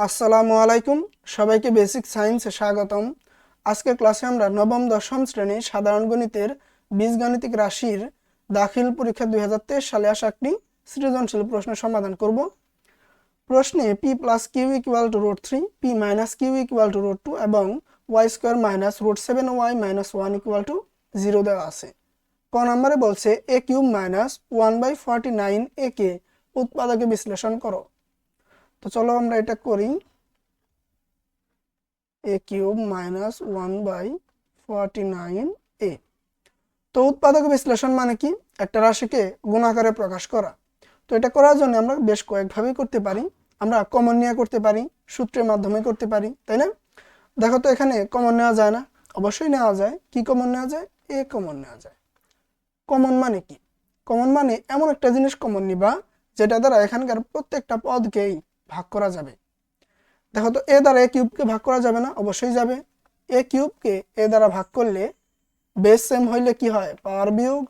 আসসালামু আলাইকুম, সবাইকে বেসিক সায়েন্সে স্বাগতম। আজকের ক্লাসে আমরা নবম দশম শ্রেণী সাধারণ গণিতের বীজগাণিতিক রাশির দাখিল পরীক্ষা 2023 সালে আসা একটি সৃজনশীল প্রশ্নের সমাধান করব। প্রশ্নে p plus q equal to √3, p minus q equal to √2 এবং y square minus √7y minus 1 equal to 0 দেওয়া আছে। ক নম্বরে বলছে a কিউব মাইনাস 1/49 a কে উৎপাদকে বিশ্লেষণ করো। তো চলো আমরা এটা করি। a cube minus 1/49 a। তো উৎপাদক বিশ্লেষণ মানে কি? একটা রাশিকে গুণাকারে প্রকাশ করা। তো এটা করার জন্য আমরা বেশ কয়েকভাবেই করতে পারি। আমরা কমন নিয়ে করতে পারি, সূত্রের মাধ্যমে করতে পারি, তাই না? দেখো তো এখানে কমন নেওয়া যায় না? অবশ্যই নেওয়া যায়। কি কমন নেওয়া যায়? এ কমন নেওয়া যায়। কমন মানে কি? কমন মানে এমন একটা জিনিস কমন নিবা যেটা দ্বারা এখানকার প্রত্যেকটা পদকেই ভাগ করা যাবে। দেখো তো এ দ্বারা এ কিউবকে ভাগ করা যাবে না? অবশ্যই যাবে। এ কিউবকে এ দ্বারা ভাগ করলে বেস সেম হইলে কি হয়? পাওয়ার বিয়োগ।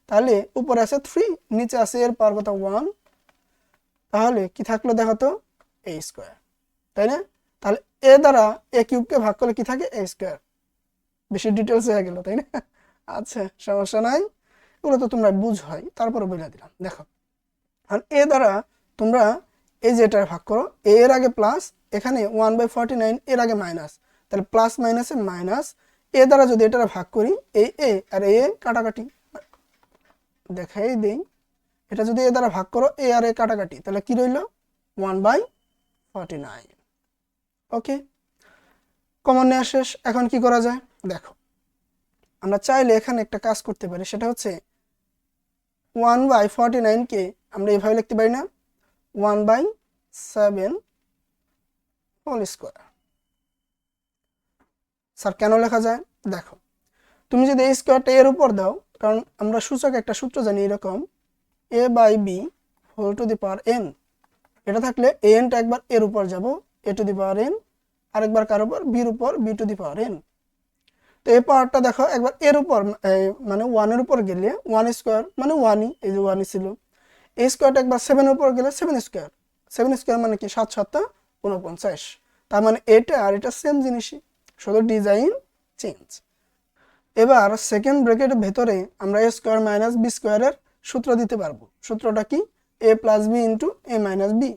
তাহলে উপরে আছে 3, নিচে আছে এর পাওয়ার কত? 1। তাহলে কি থাকলো দেখো তো? এ স্কোয়ার, তাই না? তাহলে এ দ্বারা এ কিউবকে ভাগ করলে কি থাকে? এ স্কোয়ার। বেশি ডিটেলস হয়ে গেল, তাই না? আচ্ছা, সমস্যা নাই, এগুলো তো তোমরা বুঝোই, তারপরে বলে দিলাম। দেখো, আর এ দ্বারা তোমরা এই যে এটা ভাগ করো, এ এর আগে প্লাস, এখানে 1/49 এর আগে মাইনাস, তাহলে প্লাস মাইনাসে মাইনাস। এ দ্বারা যদি এটা ভাগ করি, এই এ আর এ কাটাকাটি, দেখাই দেই। এটা যদি এ দ্বারা ভাগ করো, এ আর এ কাটাকাটি, তাহলে কি রইল? 1/49। ওকে, কমন নেওয়া শেষ। এখন কি করা যায় দেখো, আমরা চাইলে এখানে একটা কাজ করতে পারি, সেটা হচ্ছে 1/49 কে আমরা এইভাবে লিখতে পারি না? 1/7 হোল স্কোয়ার। স্যার কেন লেখা যায়? দেখো, তুমি যদি এই স্কোয়ারটা এর উপর দাও, কারণ আমরা সূচক একটা সূত্র জানি এরকম, a/b whole to the power n। এটা থাকলে টা একবার এর উপর যাব, a to the power n, আরেকবার কার উপর? বির উপর, b to the power n। তো এই পাওয়ারটা দেখো একবার এর উপর, মানে 1 এর উপর গেলে 1 স্কোয়ার মানে 1ই, এই যে 1ই ছিল। এই স্কোয়ারটা একবার 7 এর উপর গেলে 7 স্কোয়ার। 7 স্কোয়ার মানে কি? 7 7 49। তার মানে এটা আর এটা সেম জিনিসই, শুধু ডিজাইন চেঞ্জ। এবার সেকেন্ড ব্র্যাকেটের ভেতরে আমরা a স্কোয়ার মাইনাস b স্কোয়ারের সূত্র দিতে পারবো। সূত্রটা কি? a plus b into a minus b.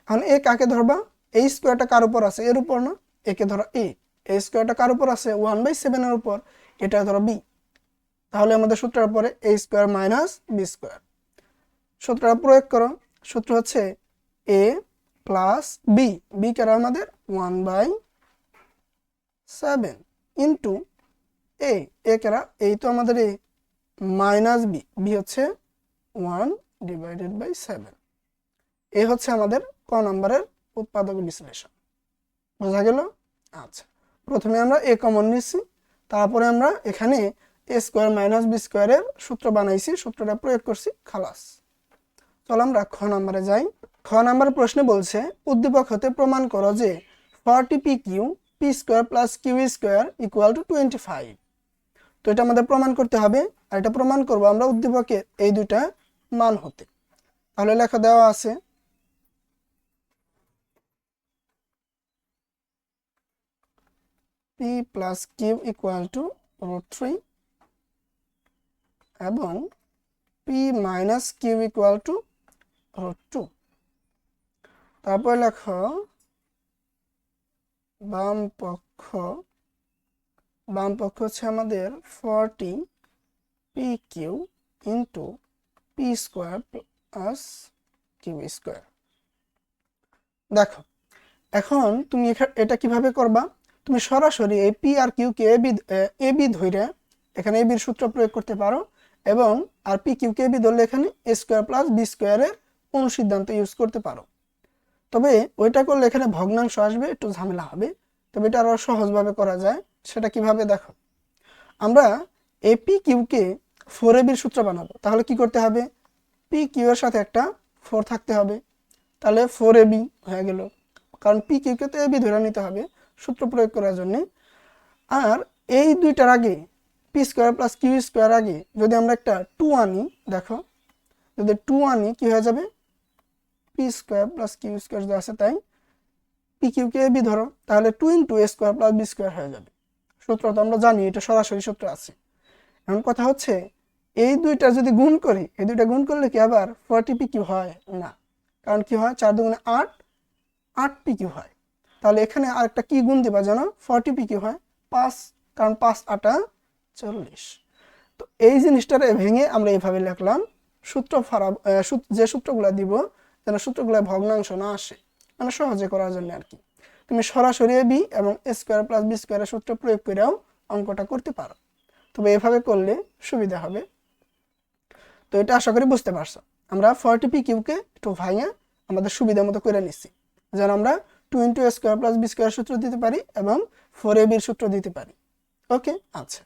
এখন এ কাকে ধরবা? এই স্কোয়ারটা কার উপর আছে? এর উপর না? একে ধরো এ। এই স্কোয়ারটা কার উপর আছে? 1/7 এর উপর, এটা ধরো বি। তাহলে আমাদের সূত্রের পরে a square minus b square. সূত্রটা প্রয়োগ করো। সূত্র হচ্ছে a প্লাস বি, বি কার আমাদের 1/7 ইন্টু এ, এ কারা? এই তো আমাদের এ, মাইনাস বি, বি হচ্ছে 1/7। এ হচ্ছে আমাদের ক নম্বরের উৎপাদক বিশ্লেষণ। বোঝা গেল? আচ্ছা, প্রথমে আমরা এ কমন নিচ্ছি, তারপরে আমরা এখানে এ স্কোয়ার মাইনাস বি স্কোয়ারের সূত্র বানাইছি, সূত্রটা প্রয়োগ করছি, খালাস। চলো আমরা খ নম্বরে যাই। খ নম্বর প্রশ্নে বলছে উদ্দীপক হতে প্রমাণ করো যে 40pq p square plus q square equal to 25। তো এটা আমাদের প্রমাণ করতে হবে, আর এটা প্রমাণ করব আমরা উদ্দীপকের এই দুইটা মান হতে। তাহলে লেখা দেওয়া আছে p plus q equal to √3 এবং p minus q equal to √2। তারপর লেখো বাম পক্ষ হচ্ছে আমাদের 40pq into p square plus q square. দেখো, এখন তুমি এটা কিভাবে করবা? তুমি সরাসরি এই পি আর কিউকে এ বি ধরে এখানে এ বির সূত্র প্রয়োগ করতে পারো, এবং আর পি কিউকে এ বি ধরলে এখানে এ স্কোয়ার প্লাস বি স্কোয়ারের অনুসিদ্ধান্ত ইউজ করতে পারো। তবে ওইটা করলে এখানে ভগ্নাংশ আসবে, একটু ঝামেলা হবে। তবে এটা আরো সহজভাবে করা যায়। সেটা কিভাবে? দেখো, আমরা এই পি কিউকে 4ab এর সূত্র বানাবো। তাহলে কি করতে হবে? পি কিউ এর সাথে একটা 4 থাকতে হবে, তাহলে 4ab হয়ে গেল, কারণ পি কিউকে তো এবি ধরে নিতে হবে সূত্র প্রয়োগ করার জন্য। আর এই দুইটার আগে p square plus q square আগে যদি আমরা একটা 2 আনি, দেখো যদি 2 আনি কি হয়ে যাবে? P square plus q square যা আছে তাই, পি কিউকে বি ধরো, তাহলে 2 into a square plus B square হয়ে যাবে। সূত্র তো আমরা জানি, এটা সরাসরি সূত্র আছে। এখন কথা হচ্ছে এই দুইটা যদি গুণ করি, এই দুইটা গুণ করলে কি আবার 40 পি কিউ হয় না, কারণ কি হয় 4 দুগুণে 8, 8 পি কিউ হয়। তাহলে এখানে আরেকটা কি গুণ দিবা জানো, 40 পি কিউ হয় 5, কারণ 5 8 40। তো এই জিনিসটারে ভেঙে আমরা এইভাবে লিখলাম, সূত্র যে সূত্রগুলো দিব যেন সূত্রগুলো ভগ্নাংশ না আসে, মানে সহজে করার জন্য আর কি। তুমি সরাসরি বি এবং এ স্কোয়ার প্লাস বি স্কোয়ারের সূত্র প্রয়োগ করেও অঙ্কটা করতে পারো, তবে এভাবে করলে সুবিধা হবে। তো এটা আশা করি বুঝতে পারছো। আমরা 40 পি কিউকে একটু ভাঙে আমাদের সুবিধা মতো করে নিচ্ছি, যেন আমরা 2 into a square plus B square সূত্র দিতে পারি এবং 4ab সূত্র দিতে পারি। ওকে, আচ্ছা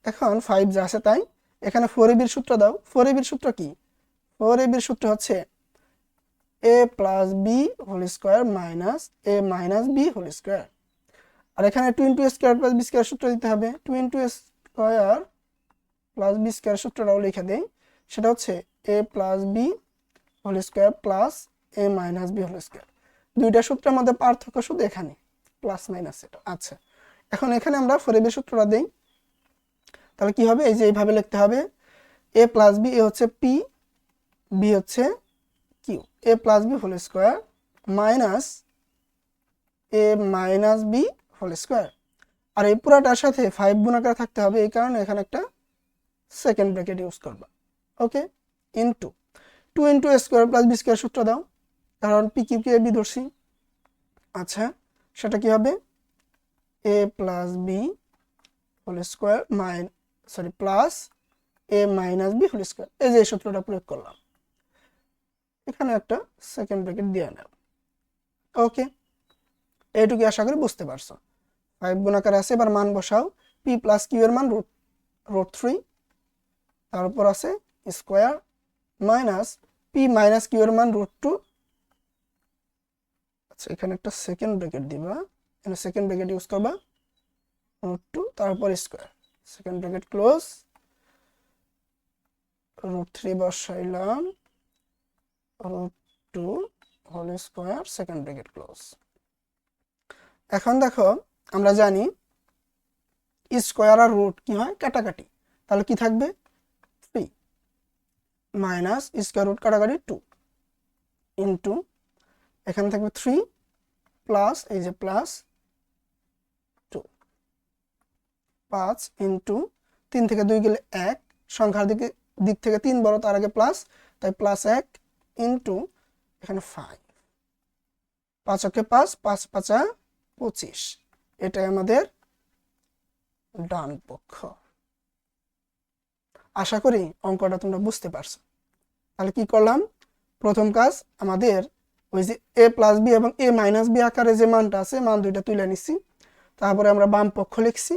এখন 5 যা আছে তাই, এখানে 4ab সূত্র দাও। 4ab সূত্র কি? 4ab সূত্র হচ্ছে a plus B whole square minus A minus B whole square. আর এখানে 2 into square plus B square সূত্র দিতে হবে। 2 into square plus B square সূত্রটাও লিখে দেই, সেটা হচ্ছে A plus B whole square plus A minus B whole square. দুইটা সূত্রের মধ্যে পার্থক্য শুধু এখানে প্লাস মাইনাস এটা। আচ্ছা এখন এখানে আমরা 4ab সূত্রটা দেই, তাহলে কি হবে, এই যে এইভাবে লিখতে হবে, এ প্লাস বি, এ হচ্ছে পি, বি হচ্ছে Q, A plus B whole square minus A minus B whole square. আর এই পুরাটার সাথে 5 গুণ আকারে থাকতে হবে, এই কারণে এখানে একটা সেকেন্ড ব্র্যাকেট ইউজ করবা। ওকে, into 2 into a square plus B square সূত্র দাও, কারণ পি কিউকে বি ধরছি। আচ্ছা সেটা কি হবে, A plus B whole square plus A minus B whole square. এই যে সূত্রটা প্রয়োগ করলাম, এখানে একটা সেকেন্ড ব্র্যাকেট দিয়ে নাও। ওকে, এইটুকু আশা করি বুঝতে পারছো। 5 গুণ আকারে আছে, এবার মান বসাও। পি প্লাস কিউ এর মান রুট 3, তারপর আছে square minus p minus q এর মান রুট 2। আচ্ছা এখানে একটা সেকেন্ড ব্র্যাকেট দিবা, এখানে সেকেন্ড ব্র্যাকেট ইউজ করবা, রুট 2 তারপর square, second bracket close, root 3 বসাইলাম, root 2 whole square, second bracket close. এখন দেখো আমরা জানি স্কোয়ার আর রুট কি হয়, কাটাকাটি, তাহলে কি থাকবে 3 মাইনাস স্কোয়ার রুট কাটাকাটি 2 ইন্টু এখানে থাকবে 3 প্লাস এই যে প্লাস 2, 5 ইন্টু 3 থেকে 2 গেলে 1, সংখ্যার দিক থেকে 3 বড়, তার আগে প্লাস, তাই প্লাস 1 ইন্টু এখানে 5, 5 ওকে 5, 5 5 25, এটাই আমাদের ডান পক্ষ। আশা করি অঙ্কটা তোমরা বুঝতে পারছো। তাহলে কি করলাম, প্রথম কাজ আমাদের ওই যে এ প্লাস বি এবং এ মাইনাস বি আকারে যে মানটা আছে, মান দুইটা তুলে নিচ্ছি, তারপরে আমরা বাম পক্ষ লিখছি।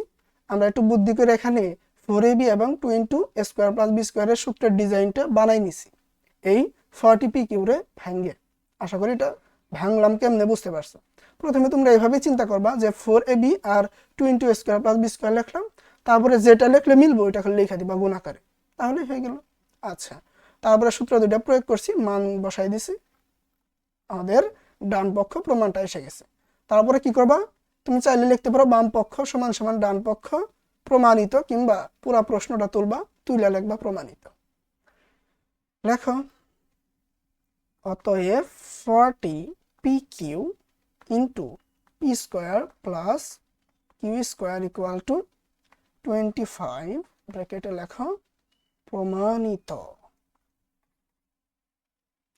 আমরা একটু বুদ্ধি করে এখানে 4ab এবং 2 into a square plus B স্কোয়ারের সূত্রের ডিজাইনটা বানাই নিছি এই 40 পি কিউরে ভাঙ্গে। আশা করি এটা ভাঙলাম কেমনে বুঝতে পারছো। প্রথমে তোমরা এইভাবে চিন্তা করবা যে 4ab R 2 into a square plus B square লিখলাম, তারপরে যেটা লিখলে মিলবো ওইটা খালি লিখে দিবা গুণ আকারে, তাহলে হয়ে গেল। আচ্ছা তারপরে সূত্র দুইটা প্রয়োগ করছি, মান বসাই দিছি, আমাদের ডান পক্ষ প্রমাণটা এসে গেছে। তারপরে কি করবা, তুমি চাইলে লিখতে পারো বাম পক্ষ সমান সমান ডান পক্ষ প্রমাণিত, কিংবা পুরা প্রশ্নটা তুলবা, তুলে লিখবা প্রমাণিত। লেখো অতএব 40 p q into p square plus q square equal to 25, ব্র্যাকেটে লেখো প্রমাণিত।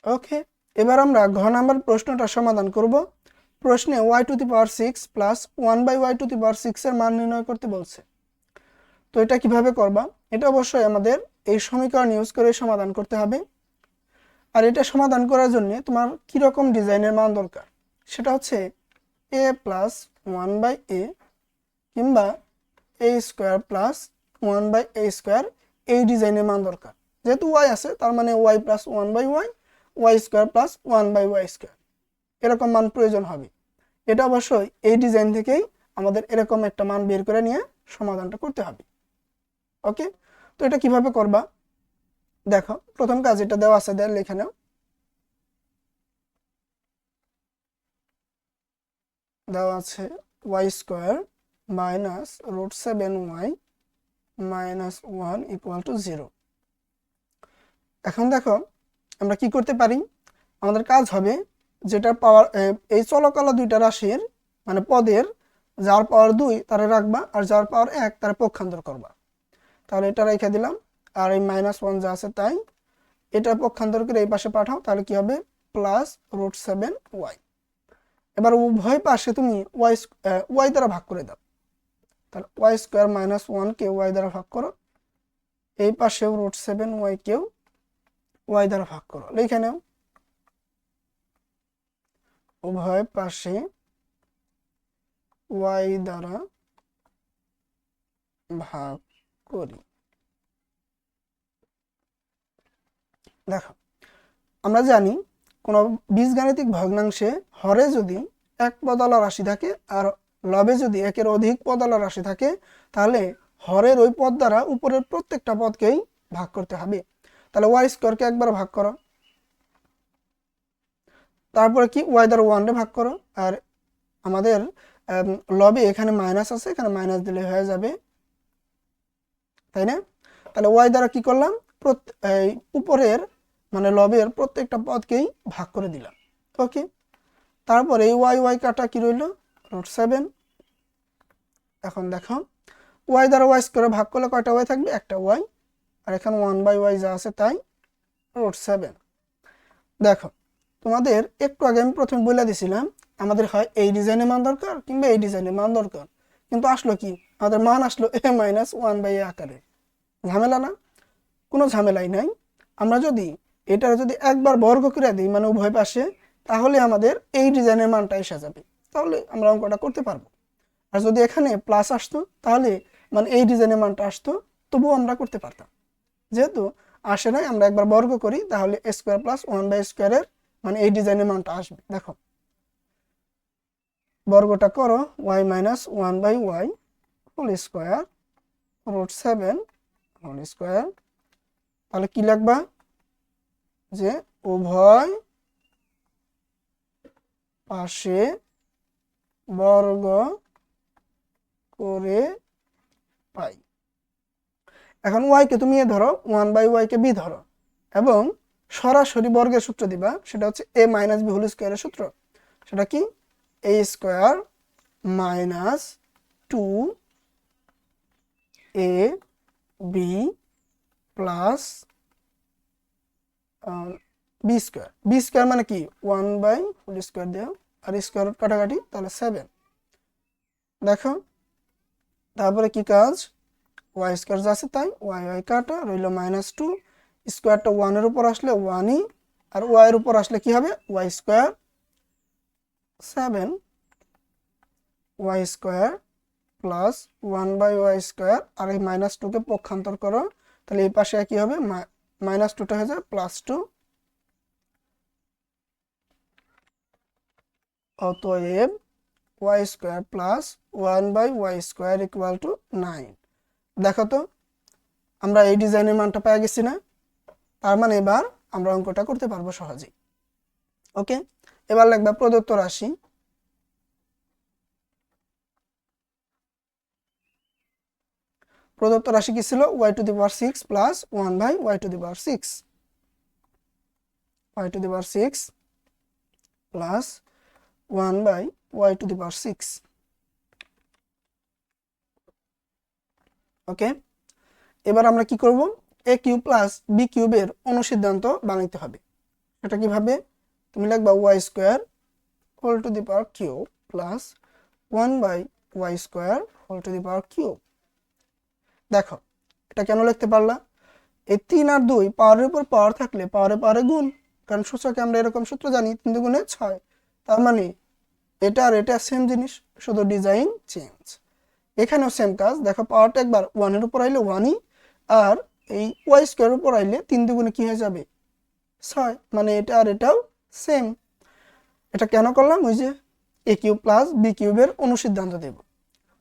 ওকে, এবার আমরা ঘ নাম্বার প্রশ্নটা সমাধান করব। প্রশ্নে y⁶ প্লাস 1/y⁶ এর মান নির্ণয় করতে বলছে। তো এটা কিভাবে করবা, এটা অবশ্যই আমাদের এই সমীকরণ ইউজ করে সমাধান করতে হবে। আর এটা সমাধান করার জন্য তোমার কিরকম ডিজাইনের মান দরকার, সেটা হচ্ছে a প্লাস 1/a কিংবা a square plus 1/a square, এই ডিজাইনের মান দরকার। যেহেতু y আছে তার মানে y plus 1/y, y square plus 1/y square, এরকম মান প্রয়োজন হবে। এটা অবশ্যই এই ডিজাইন থেকেই আমাদের এরকম একটা মান বের করে নিয়ে সমাধানটা করতে হবে। ওকে, তো এটা কিভাবে করবা, দেখো প্রথম কাজ এটা দেওয়া আছে, লিখে নাও। দেওয়া আছে y square minus root 7y minus 1 equal to 0। এখন দেখো আমরা কি করতে পারি, আমাদের কাজ হবে যেটা পাওয়ার এই চলকালা দুইটা রাশির মানে পদের যার পাওয়ার 2 তারে রাখবা আর যার পাওয়ার 1 তারে পক্ষান্তর করবা। তাহলে এটা রেখে দিলাম আর এই -1 যা আছে তাই এটা পক্ষান্তর করে এই পাশে পাঠাও, তাহলে কি হবে প্লাস রুট 7y। এবার উভয় পাশে তুমি ওয়াই দ্বারা ভাগ করে দাও, তাহলে ওয়াই স্কোয়ার মাইনাস 1 কে ওয়াই দ্বারা ভাগ করো, এই পাশেও রুট 7y কেও ওয়াই দ্বারা ভাগ করো, লিখে নাও উভয় পাশে ওয়াই দ্বারা ভাগ করি। দেখো আমরা জানি কোন বীজগাণিতিক ভগ্নাংশে হরে যদি এক পদালা রাশি থাকে আর লবে যদি একের অধিক পদালা রাশি থাকে তাহলে হরের ওই পদ দ্বারা উপরের প্রত্যেকটা পদকেই ভাগ করতে হবে। তাহলে ওয়াই স্কোয়ারকে একবার ভাগ করো, তারপরে কি ওয়াই দ্বারা 1 রে ভাগ করো, আর আমাদের লবে এখানে মাইনাস আছে, এখানে মাইনাস দিলে হয়ে যাবে, তাই না? তাহলে ওয়াই দ্বারা কি করলাম, উপরের মানে লবের প্রত্যেকটা পদকেই ভাগ করে দিলাম। ওকে, তারপরে এই ওয়াই ওয়াই কাটা কি রইল রুট 7। এখন দেখো ওয়াই দ্বারা ওয়াই স্কোয়ারে ভাগ করলে কয়টা ওয়াই থাকবে, একটা ওয়াই, আর এখানে 1/y যা আছে তাই রুট 7। দেখো তোমাদের একটু আগে আমি প্রথমে বলে দিছিলাম আমাদের হয় এই ডিজাইনের মান দরকার কিংবা এই ডিজাইনের মান দরকার, কিন্তু আসলো কি আমাদের মান আসলো a-1/a আকারে। ঝামেলা না? কোনো ঝামেলাই নাই। আমরা যদি এটার যদি একবার বর্গ করে দিই মানে উভয় পাশে, তাহলে আমাদের এই ডিজাইনের মানটা এসে যাবে, তাহলে আমরা অঙ্কটা করতে পারবো। আর যদি এখানে প্লাস আসতো তাহলে মানে এই ডিজাইনের মানটা আসতো, তবুও আমরা করতে পারতাম। যেহেতু আসে নাই আমরা একবার বর্গ করি তাহলে a স্কোয়ার প্লাস 1/স্কোয়ার এর মানে এই ডিজাইনের মানটা আসবে। দেখো বর্গটা করো y minus 1/y whole square root 7 whole square, তাহলে কি লিখবা যে উভয় পাশে বর্গ করে পাই। এখন y কে তুমি এ ধরো, 1/y কে b ধরো এবং সরাসরি বর্গের সূত্র দিবা, সেটা হচ্ছে a মাইনাস b হোল স্কোয়ারের সূত্র। সেটা কি a square minus 2ab plus B square. B square মানে কি 1 হোল স্কোয়ার দেও আর স্কোয়ার রুট কাটাকাটি, তাহলে 7। দেখো তারপরে কি কাজ, ওয়াই স্কোয়ার যা আছে তাই ওয়াই ওয়াই কাটা রইল -2, স্কোয়ারটা 1 এর উপর আসলে 1ই, আর ওয়াই এর উপর আসলে কি হবে Y square 7 Y square plus 1/y square, আর এই -2 কে পক্ষান্তর করো, তাহলে এই পাশে কি হবে -2টা হয়ে যায় +2। অতএব y square plus 1/y square equal to 9। দেখো তো আমরা এই ডিজাইনের মানটা পেয়ে গেছি না? তার মানে এবার আমরা অঙ্কটা করতে পারবো সহজেই। ওকে, এবার লিখবা প্রদত্ত রাশি প্রদত্ত রাশি কি ছিল y⁶ plus 1/y⁶, y⁶ plus 1/y⁶। ওকে, এবার আমরা কি করব, a কিউব প্লাস বি কিউবের অনুসিদ্ধান্ত বানাইতে হবে। এটা কিভাবে, তুমি লিখবা y square whole to the power cube plus 1/y square whole to the power cube. দেখো এটা কেন লিখতে পারলা, এই 3 আর 2 পাওয়ারের উপর পাওয়ার থাকলে পাওয়ারে পাওয়ারে গুণ, কারণ সূচকে আমরা এরকম সূত্র জানি 3 × 6, তার মানে এটা আর এটা সেম জিনিস, শুধু ডিজাইন চেঞ্জ। এখানেও সেম কাজ, দেখো পাওয়ারটা একবার 1 এর উপর আইলে 1ই, আর এই ওয়াই স্কোয়ার উপর আইলে 3 দুগুণে কি হয়ে যাবে 6, মানে এটা আর এটাও সেম। এটা কেন করলাম, ওই যে a কিউব প্লাস বি কিউবের অনুসিদ্ধান্ত দেব।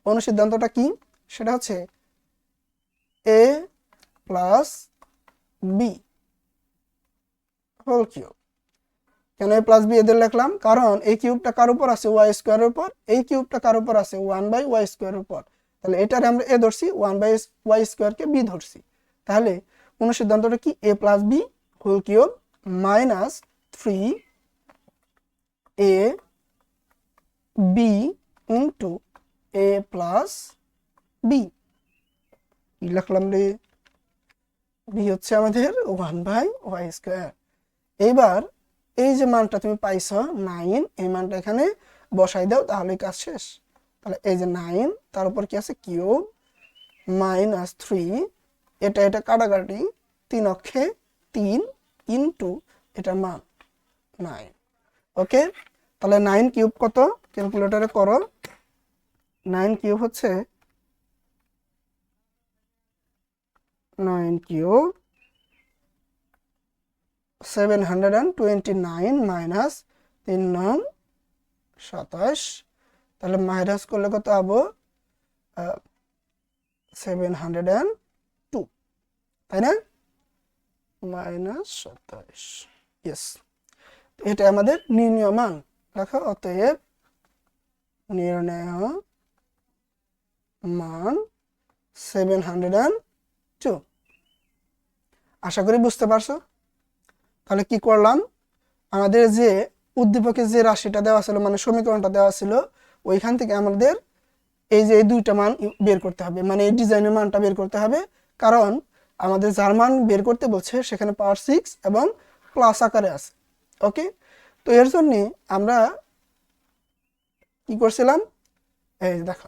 অনুসিদ্ধান্তটা কি, সেটা হচ্ছে a plus B whole cube কেন a প্লাস বি এদের লিখলাম? কারণ এই কিউবটা কার উপর আছে? ওয়াই স্কোয়ারের উপর। এই কিউবটা কার উপর আছে? 1/y স্কোয়ারের উপর। তাহলে এটারে আমরা a ধরছি, 1/y স্কোয়ারকে b ধরছি। তাহলে অনুসিদ্ধান্তটা কি? a plus B whole cube minus 3ab into a plus b. কি লিখলাম রে? বি হচ্ছে আমাদের 1/y স্কোয়ার। এইবার এই যে মানটা তুমি পাইছ 9, এই মানটা এখানে বসাই দাও, তাহলে কাজ শেষ। তাহলে এই যে 9, তার উপর কি আছে? কিউব মাইনাস 3, এটা কাটাকাটি, 3 অক্ষে 3 ইন্টু এটার মান 9। ওকে, তাহলে 9 কিউব কত? ক্যালকুলেটরে করো। 9 কিউব হচ্ছে 9 কিউব 729 মাইনাস 3 9 27। তাহলে মাইনাস করলে কত হবো? 702, তাই না? মাইনাস 27। ইয়েস, এটা আমাদের নির্ণয় মান। দেখো, অতএব নির্ণয় মান 702। আশা করি বুঝতে পারছো। তাহলে কি করলাম? আমাদের যে উদ্দীপকে যে রাশিটা দেওয়া ছিল, মানে সমীকরণটা দেওয়া ছিল, ওইখান থেকে আমাদের এই যে এই দুইটা মান বের করতে হবে, মানে এই ডিজাইনের মানটা বের করতে হবে। কারণ আমাদের যার মান বের করতে বলছে সেখানে পাওয়ার 6 এবং প্লাস আকারে আছে। ওকে, তো এর জন্য আমরা কি করছিলাম? এই দেখো,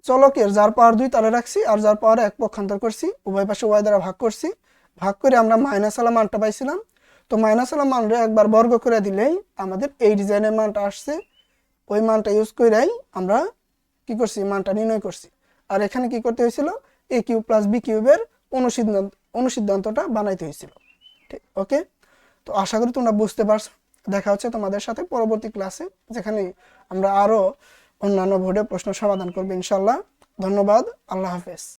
চলকের যার পাওয়ার 2 তারে রাখছি, আর যার পাওয়ার 1 পক্ষান্তর করছি, উভয় পাশে y দ্বারা ভাগ করছি। ভাগ করে আমরা মাইনাস আলা মানটা পাইছিলাম। তো মাইনাস আলা মানটা একবার বর্গ করে দিলেই আমাদের এই ডিজাইনের মানটা আসছে। ওই মানটা ইউজ করেই আমরা কি করছি? মানটা নির্ণয় করছি। আর এখানে কি করতে হয়েছিল? a কিউব প্লাস বি কিউবের অনুসিদ্ধান্তটা বানাইতে হয়েছিল। ঠিক, ওকে। তো আশা করি তোমরা বুঝতে পারছো। দেখা হচ্ছে তোমাদের সাথে পরবর্তী ক্লাসে, যেখানে আমরা আরো অন্যান্য বোর্ডের প্রশ্ন সমাধান করবো ইনশাল্লাহ। ধন্যবাদ, আল্লাহ হাফেজ।